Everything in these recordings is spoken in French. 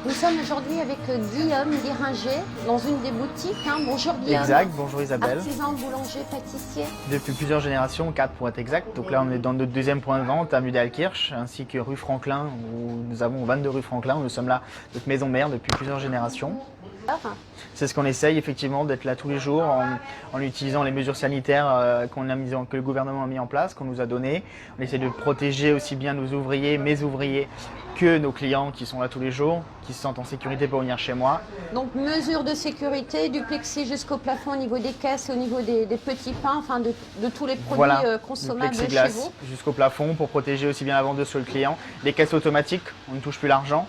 Nous sommes aujourd'hui avec Guillaume Diringer dans une des boutiques. Bonjour Guillaume. Exact, bonjour Isabelle. Artisan, boulanger, pâtissier. Depuis plusieurs générations, 4 pour être exact. Donc là on est dans notre deuxième point de vente, avenue d'Alkirch, ainsi que rue Franklin, où nous avons 22 rue Franklin, où nous sommes là, notre maison mère depuis plusieurs générations. C'est ce qu'on essaye effectivement, d'être là tous les jours en utilisant les mesures sanitaires que le gouvernement a mis en place, qu'on nous a données. On essaie de protéger aussi bien nos ouvriers, mes ouvriers, que nos clients qui sont là tous les jours, qui se sentent en sécurité pour venir chez moi. Donc mesures de sécurité, du plexi jusqu'au plafond au niveau des caisses, au niveau des petits pains, enfin de tous les produits consommables du chez plexiglas vous. Jusqu'au plafond pour protéger aussi bien la vendeuse que le client. Les caisses automatiques, on ne touche plus l'argent.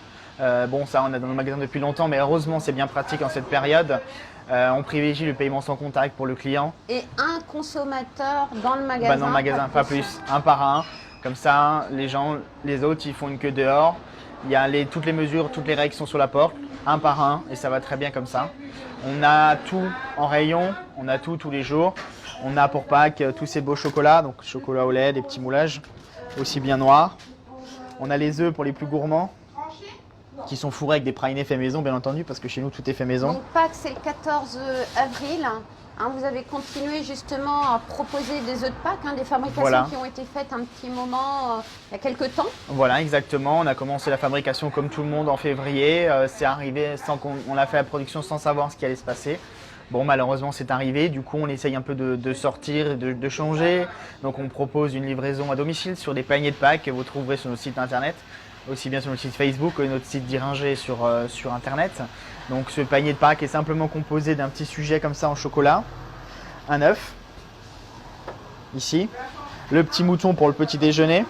Bon, ça on a dans nos magasins depuis longtemps, mais heureusement c'est bien pratique en cette période. On privilégie le paiement sans contact pour le client. Et un consommateur dans le magasin. Dans le magasin, pas plus, un par un. Comme ça, les autres, ils font une queue dehors. Il y a toutes les mesures, toutes les règles sont sur la porte, un par un, et ça va très bien comme ça. On a tout en rayon, on a tout tous les jours. On a pour Pâques tous ces beaux chocolats, donc chocolat au lait, des petits moulages, aussi bien noirs. On a les œufs pour les plus gourmands, qui sont fourrés avec des pralinés faits maison, bien entendu, parce que chez nous, tout est fait maison. Donc Pâques, c'est le 14 avril. Vous avez continué justement à proposer des œufs de Pâques, des fabrications qui ont été faites un petit moment, il y a quelques temps. Voilà, exactement. On a commencé la fabrication comme tout le monde en février. C'est arrivé sans on a fait la production sans savoir ce qui allait se passer. Bon, malheureusement, c'est arrivé. Du coup, on essaye un peu de sortir, de changer. Donc, on propose une livraison à domicile sur des paniers de Pâques que vous trouverez sur notre site internet, aussi bien sur notre site Facebook que notre site Diringer sur internet. Donc ce panier de Pâques est simplement composé d'un petit sujet comme ça en chocolat, un œuf, ici, le petit mouton pour le petit déjeuner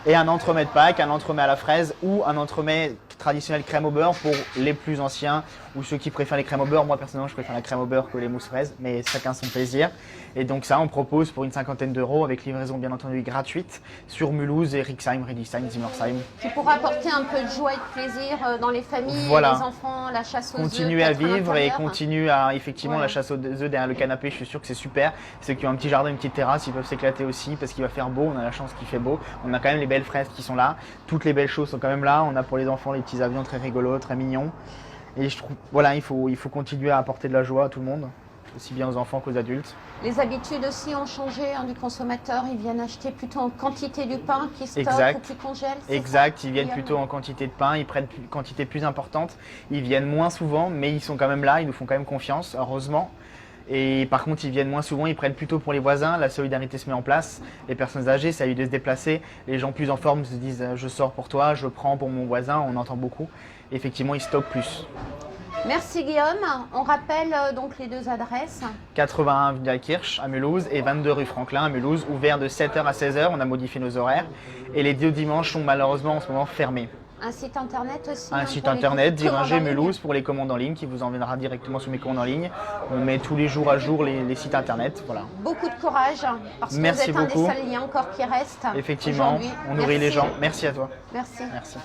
et un entremets de Pâques, un entremets à la fraise ou un entremets traditionnel crème au beurre pour les plus anciens ou ceux qui préfèrent les crèmes au beurre. Moi personnellement je préfère la crème au beurre que les mousses fraises, mais chacun son plaisir. Et donc ça on propose pour une cinquantaine d'euros avec livraison bien entendu gratuite sur Mulhouse et Rixheim, Riedisheim, Zimmersheim. Qui pourra apporter un peu de joie et de plaisir dans les familles, les enfants, la chasse aux œufs. Continuer à vivre et continuer à effectivement la chasse aux œufs derrière le canapé, je suis sûr que c'est super. Ceux qui ont un petit jardin, une petite terrasse, ils peuvent s'éclater aussi parce qu'il va faire beau, on a la chance qu'il fait beau. On a quand même les belles fraises qui sont là, toutes les belles choses sont quand même là. On a pour les enfants les petits avions très rigolos, très mignons. Et je trouve, voilà, il faut continuer à apporter de la joie à tout le monde, aussi bien aux enfants qu'aux adultes. Les habitudes aussi ont changé du consommateur. Ils viennent acheter plutôt en quantité du pain qui stocke ou qui congèle. Exact, ils viennent plutôt en quantité de pain, ils prennent une quantité plus importante. Ils viennent moins souvent, mais ils sont quand même là, ils nous font quand même confiance, heureusement. Et par contre, ils viennent moins souvent, ils prennent plutôt pour les voisins, la solidarité se met en place. Les personnes âgées, ça a eu de se déplacer. Les gens plus en forme se disent « je sors pour toi, je prends pour mon voisin », on entend beaucoup. Et effectivement, ils stockent plus. Merci Guillaume. On rappelle donc les deux adresses. 81 avenue d'Alkirch à Mulhouse et 22 rue Franklin à Mulhouse, ouvert de 7h à 16h, on a modifié nos horaires. Et les deux dimanches sont malheureusement en ce moment fermés. Un site internet aussi. Un site internet, Diringer Mulhouse pour les commandes en ligne qui vous enverra directement sur mes commandes en ligne. On met tous les jours à jour les sites internet. Voilà. Beaucoup de courage parce que Merci vous êtes beaucoup. un des seuls liens encore qui reste. Effectivement, on nourrit les gens. Merci à toi. Merci. Merci.